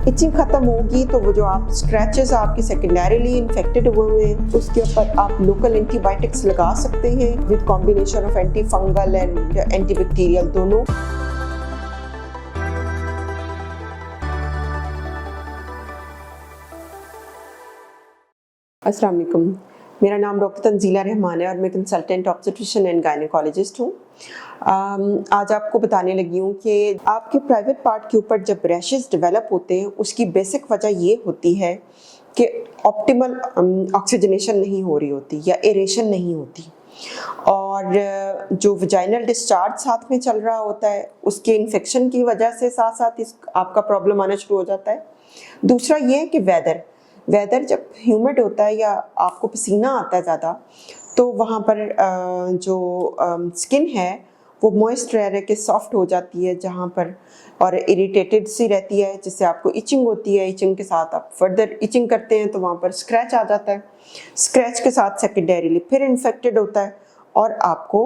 Etching खत्म होगी तो वो जो आप स्क्रैचेस आपके सेकेंडरीली इन्फेक्टेड हुए हैं उसके ऊपर आप लोकल एंटीबायोटिक्स लगा सकते हैं with combination of anti fungal and antibacterial दोनों। अस्सलाम वालेकुम, मेरा नाम डॉक्टर तंजीला रहमान है और मैं कंसल्टेंट ऑब्स्टेट्रिशियन एंड गायनेकोलॉजिस्ट हूँ। आज आपको बताने लगी हूँ कि आपके प्राइवेट पार्ट के ऊपर जब रैशेस डेवलप होते हैं उसकी बेसिक वजह ये होती है कि ऑप्टिमल ऑक्सीजनेशन नहीं हो रही होती या एरेशन नहीं होती और जो वजाइनल डिस्चार्ज साथ में चल रहा होता है उसके इन्फेक्शन की वजह से साथ साथ आपका प्रॉब्लम आना शुरू हो जाता है। दूसरा ये है कि वेदर जब ह्यूमिड होता है या आपको पसीना आता है ज़्यादा तो वहाँ पर जो स्किन है वो मॉइस्ट रह रह के सॉफ्ट हो जाती है जहाँ पर और इरिटेटेड सी रहती है जिससे आपको इचिंग होती है। इचिंग के साथ आप फर्दर इचिंग करते हैं तो वहाँ पर स्क्रैच आ जाता है। स्क्रैच के साथ सेकेंडरीली फिर इन्फेक्टेड होता है और आपको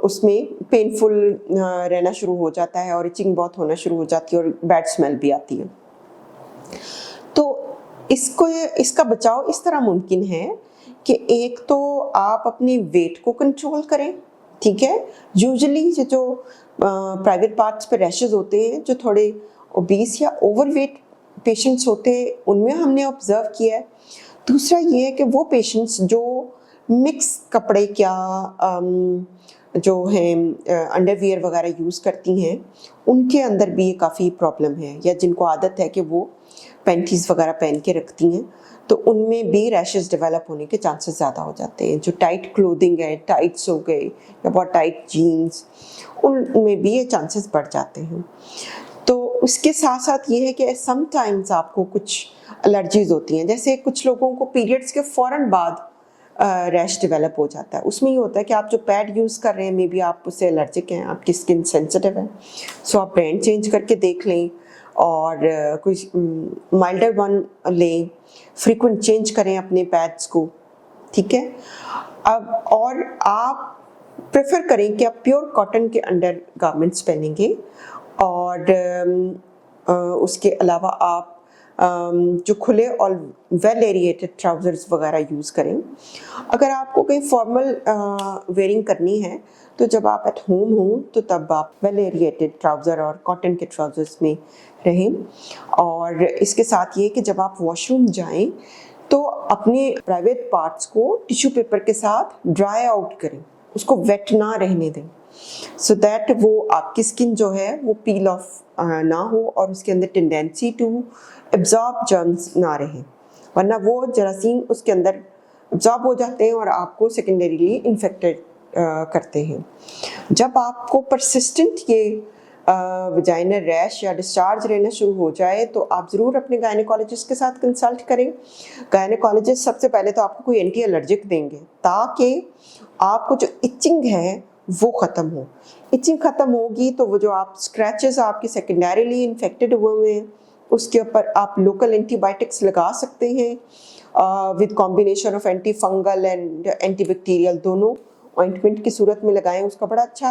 उसमें पेनफुल रहना शुरू हो जाता है और इचिंग बहुत होना शुरू हो जाती है और बैड स्मेल भी आती है। तो इसका बचाव इस तरह मुमकिन है कि एक तो आप अपने वेट को कंट्रोल करें, ठीक है। यूजुअली जो प्राइवेट पार्ट्स पे रैशेस होते हैं जो थोड़े ओबीस या ओवरवेट पेशेंट्स होते हैं उनमें हमने ऑब्जर्व किया है। दूसरा ये है कि वो पेशेंट्स जो मिक्स कपड़े क्या जो हैं अंडरवियर वगैरह यूज़ करती हैं उनके अंदर भी ये काफ़ी प्रॉब्लम है, या जिनको आदत है कि वो पैंटीज वगैरह पहन के रखती हैं तो उनमें भी रैशेस डेवलप होने के चांसेस ज़्यादा हो जाते हैं। जो टाइट क्लोथिंग है, टाइट्स हो गए या बहुत टाइट जीन्स, उनमें भी ये चांसेस बढ़ जाते हैं। तो उसके साथ साथ ये है कि समटाइम्स आपको कुछ एलर्जीज होती हैं, जैसे कुछ लोगों को पीरियड्स के फ़ौरन बाद रैश डेवलप हो जाता है। उसमें ये होता है कि आप जो पैड यूज़ कर रहे हैं मे बी आप उससे एलर्जिक हैं, आपकी स्किन सेंसिटिव है, सो आप ब्रांड चेंज करके देख लें और कोई माइल्डर वन लें, फ्रीक्वेंट चेंज करें अपने पैड्स को, ठीक है। अब और आप प्रेफर करें कि आप प्योर कॉटन के अंडर गारमेंट्स पहनेंगे और उसके अलावा आप जो खुले और वेल एरिएटेड ट्राउज़र्स वगैरह यूज़ करें। अगर आपको कहीं फॉर्मल वेयरिंग करनी है तो जब आप एट होम हों तो तब आप वेल एरिएटेड ट्राउज़र और कॉटन के ट्राउज़र्स में रहें। और इसके साथ ये कि जब आप वॉशरूम जाएं तो अपने प्राइवेट पार्ट्स को टिश्यू पेपर के साथ ड्राई आउट करें, उसको वेट ना रहने दें, सो दैट वो आपकी स्किन जो है वो पील ऑफ ना हो और उसके अंदर टेंडेंसी टू एब्जॉर्ब जर्म्स ना रहे, वरना वो जरासीम उसके अंदर एब्जॉर्ब हो जाते हैं और आपको सेकेंडरीली इन्फेक्टेड करते हैं। जब आपको परसिस्टेंट ये वजाइनल रैश या डिस्चार्ज रहना शुरू हो जाए तो आप ज़रूर अपने गायनेकोलॉजिस्ट के साथ कंसल्ट करें। गायनेकोलॉजिस्ट सबसे पहले तो आपको कोई एंटी एलर्जिक देंगे ताकि आपको जो इचिंग है वो ख़त्म हो। इचिंग ख़त्म होगी तो वो जो आप स्क्रैचेस आपके सेकेंडरीली इन्फेक्टेड हुए हैं उसके ऊपर आप लोकल एंटीबायोटिक्स लगा सकते हैं with combination of anti fungal and antibacterial दोनों। ऑइंटमेंट की सूरत में लगाएं, उसका बड़ा अच्छा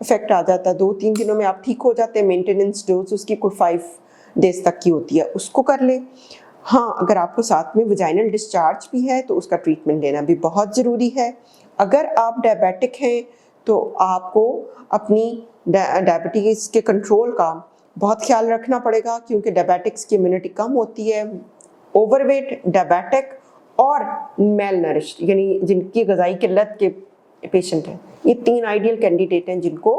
इफेक्ट आ जाता है। 2-3 दिनों में आप ठीक हो जाते हैं। मेंटेनेंस डोज उसकी कोई 5 डेज तक की होती है, उसको कर लें। हाँ, अगर आपको साथ में वजाइनल डिस्चार्ज भी है तो उसका ट्रीटमेंट लेना भी बहुत ज़रूरी है। अगर आप डायबिटिक हैं तो आपको अपनी डायबिटीज़ के कंट्रोल का बहुत ख्याल रखना पड़ेगा क्योंकि डायबिटिक्स की इम्यूनिटी कम होती है। ओवरवेट, डायबिटिक और मेल नरिश्ड यानी जिनकी ग़िज़ाई किल्लत के पेशेंट हैं, ये 3 आइडियल कैंडिडेट हैं जिनको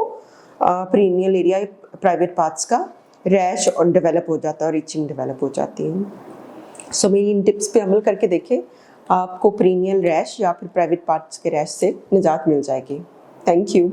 पीरिनियल एरिया प्राइवेट पार्ट्स का रैश और डेवलप हो जाता है और इचिंग डेवलप हो जाती है। सो मेरी इन टिप्स पे अमल करके देखें, आपको पीरिनियल रैश या फिर प्राइवेट पार्ट्स के रैश से निजात मिल जाएगी। Thank you.